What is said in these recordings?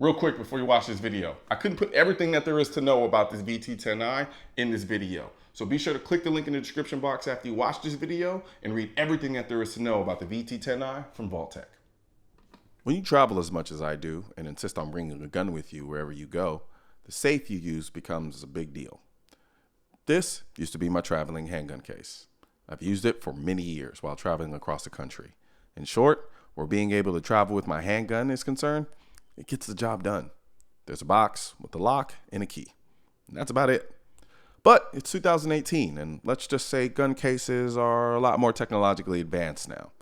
Real quick before you watch this video, I couldn't put everything that there is to know about this VT10i in this video. So be sure to click the link in the description box after you watch this video and read everything that there is to know about the VT10i from Vaultek. When you travel as much as I do and insist on bringing a gun with you wherever you go, the safe you use becomes a big deal. This used to be my traveling handgun case. I've used it for many years while traveling across the country. In short, where being able to travel with my handgun is concerned, it gets the job done. There's a box with a lock and a key. And that's about it. But it's 2018, and let's just say gun cases are a lot more technologically advanced now.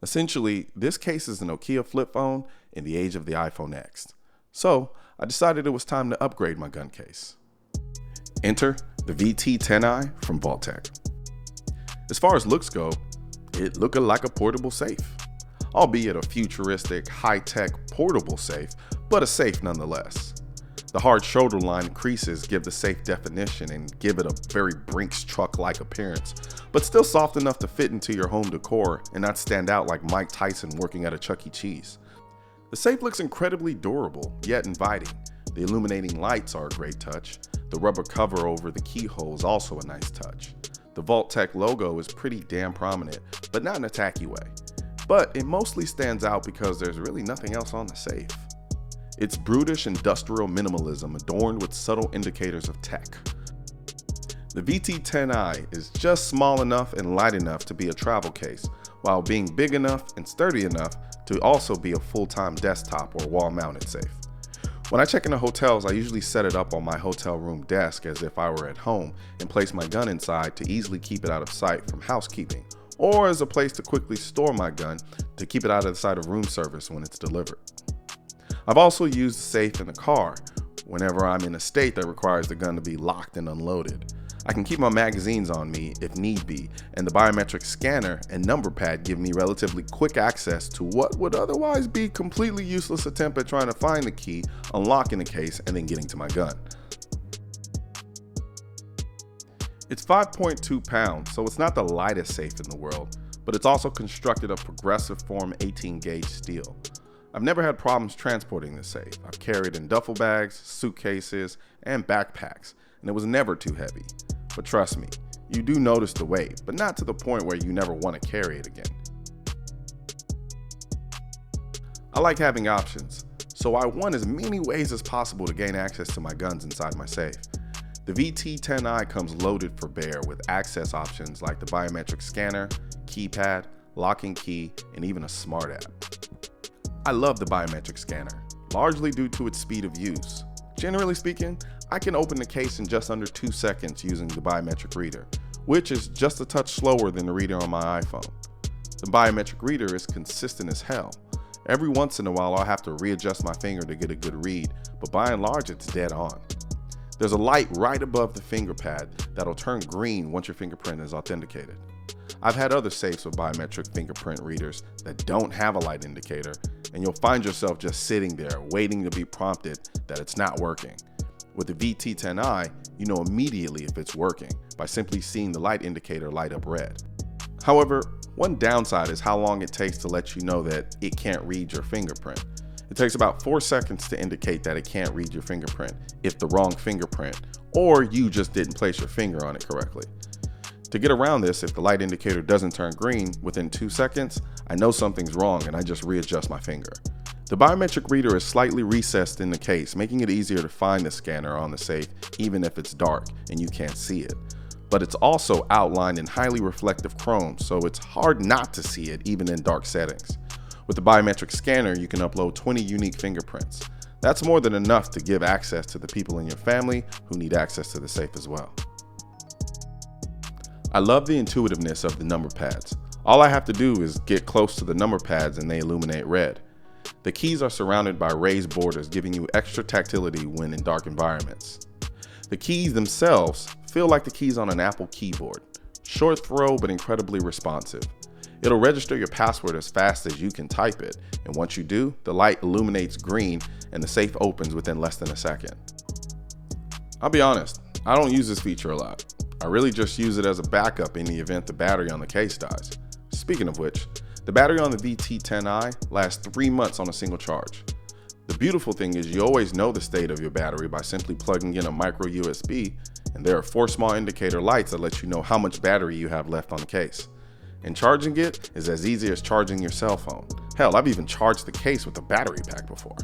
Essentially, this case is a Nokia flip phone in the age of the iPhone X. So I decided it was time to upgrade my gun case. Enter the VT10i from Vaultek. As far as looks go, it looked like a portable safe. Albeit a futuristic, high-tech, portable safe, but a safe nonetheless. The hard shoulder line creases give the safe definition and give it a very Brinks truck-like appearance, but still soft enough to fit into your home decor and not stand out like Mike Tyson working at a Chuck E. Cheese. The safe looks incredibly durable, yet inviting. The illuminating lights are a great touch. The rubber cover over the keyhole is also a nice touch. The Vaultek logo is pretty damn prominent, but not in a tacky way. But it mostly stands out because there's really nothing else on the safe. It's brutish industrial minimalism adorned with subtle indicators of tech. The VT10i is just small enough and light enough to be a travel case, while being big enough and sturdy enough to also be a full-time desktop or wall-mounted safe. When I check into hotels, I usually set it up on my hotel room desk as if I were at home and place my gun inside to easily keep it out of sight from housekeeping, or as a place to quickly store my gun to keep it out of the sight of room service when it's delivered. I've also used the safe in the car whenever I'm in a state that requires the gun to be locked and unloaded. I can keep my magazines on me if need be, and the biometric scanner and number pad give me relatively quick access to what would otherwise be completely useless attempt at trying to find the key, unlocking the case, and then getting to my gun. It's 5.2 pounds, so it's not the lightest safe in the world, but it's also constructed of progressive form 18 gauge steel. I've never had problems transporting this safe. I've carried in duffel bags, suitcases, and backpacks, and it was never too heavy. But trust me, you do notice the weight, but not to the point where you never want to carry it again. I like having options, so I want as many ways as possible to gain access to my guns inside my safe. The VT10i comes loaded for bear with access options like the biometric scanner, keypad, lock and key, and even a smart app. I love the biometric scanner, largely due to its speed of use. Generally speaking, I can open the case in just under 2 seconds using the biometric reader, which is just a touch slower than the reader on my iPhone. The biometric reader is consistent as hell. Every once in a while I'll have to readjust my finger to get a good read, but by and large it's dead on. There's a light right above the finger pad that'll turn green once your fingerprint is authenticated. I've had other safes with biometric fingerprint readers that don't have a light indicator, and you'll find yourself just sitting there waiting to be prompted that it's not working. With the VT10i, you know immediately if it's working by simply seeing the light indicator light up red. However, one downside is how long it takes to let you know that it can't read your fingerprint. It takes about 4 seconds to indicate that it can't read your fingerprint if the wrong fingerprint, or you just didn't place your finger on it correctly. To get around this, if the light indicator doesn't turn green within 2 seconds, I know something's wrong and I just readjust my finger. The biometric reader is slightly recessed in the case, making it easier to find the scanner on the safe even if it's dark and you can't see it. But it's also outlined in highly reflective chrome, so it's hard not to see it even in dark settings. With the biometric scanner, you can upload 20 unique fingerprints. That's more than enough to give access to the people in your family who need access to the safe as well. I love the intuitiveness of the number pads. All I have to do is get close to the number pads and they illuminate red. The keys are surrounded by raised borders, giving you extra tactility when in dark environments. The keys themselves feel like the keys on an Apple keyboard. Short throw, but incredibly responsive. It'll register your password as fast as you can type it, and once you do, the light illuminates green and the safe opens within less than a second. I'll be honest, I don't use this feature a lot. I really just use it as a backup in the event the battery on the case dies. Speaking of which, the battery on the VT10i lasts 3 months on a single charge. The beautiful thing is you always know the state of your battery by simply plugging in a micro USB, and there are 4 small indicator lights that let you know how much battery you have left on the case. And charging it is as easy as charging your cell phone. Hell, I've even charged the case with a battery pack before.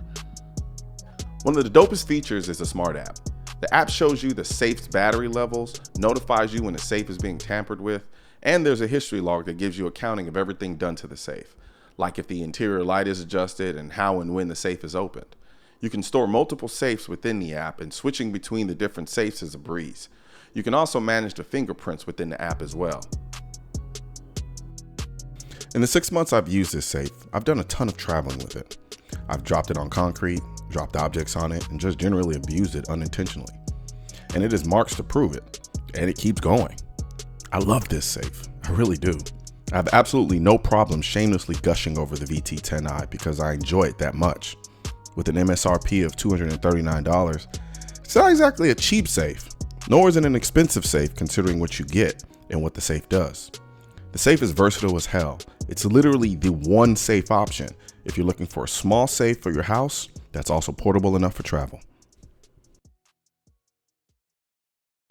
One of the dopest features is a smart app. The app shows you the safe's battery levels, notifies you when the safe is being tampered with, and there's a history log that gives you accounting of everything done to the safe, like if the interior light is adjusted and how and when the safe is opened. You can store multiple safes within the app, and switching between the different safes is a breeze. You can also manage the fingerprints within the app as well. In the 6 months I've used this safe, I've done a ton of traveling with it. I've dropped it on concrete, dropped objects on it, and just generally abused it unintentionally. And it has marks to prove it, and it keeps going. I love this safe, I really do. I have absolutely no problem shamelessly gushing over the VT10i because I enjoy it that much. With an MSRP of $239, it's not exactly a cheap safe, nor is it an expensive safe considering what you get and what the safe does. The safe is versatile as hell. It's literally the one safe option if you're looking for a small safe for your house that's also portable enough for travel.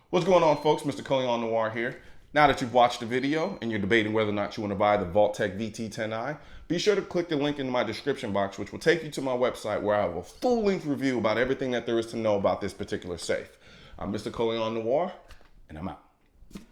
What's going on, folks? Mr. Colion Noir here. Now that you've watched the video and you're debating whether or not you want to buy the Vaultek VT10i, be sure to click the link in my description box, which will take you to my website where I have a full-length review about everything that there is to know about this particular safe. I'm Mr. Colion Noir, and I'm out.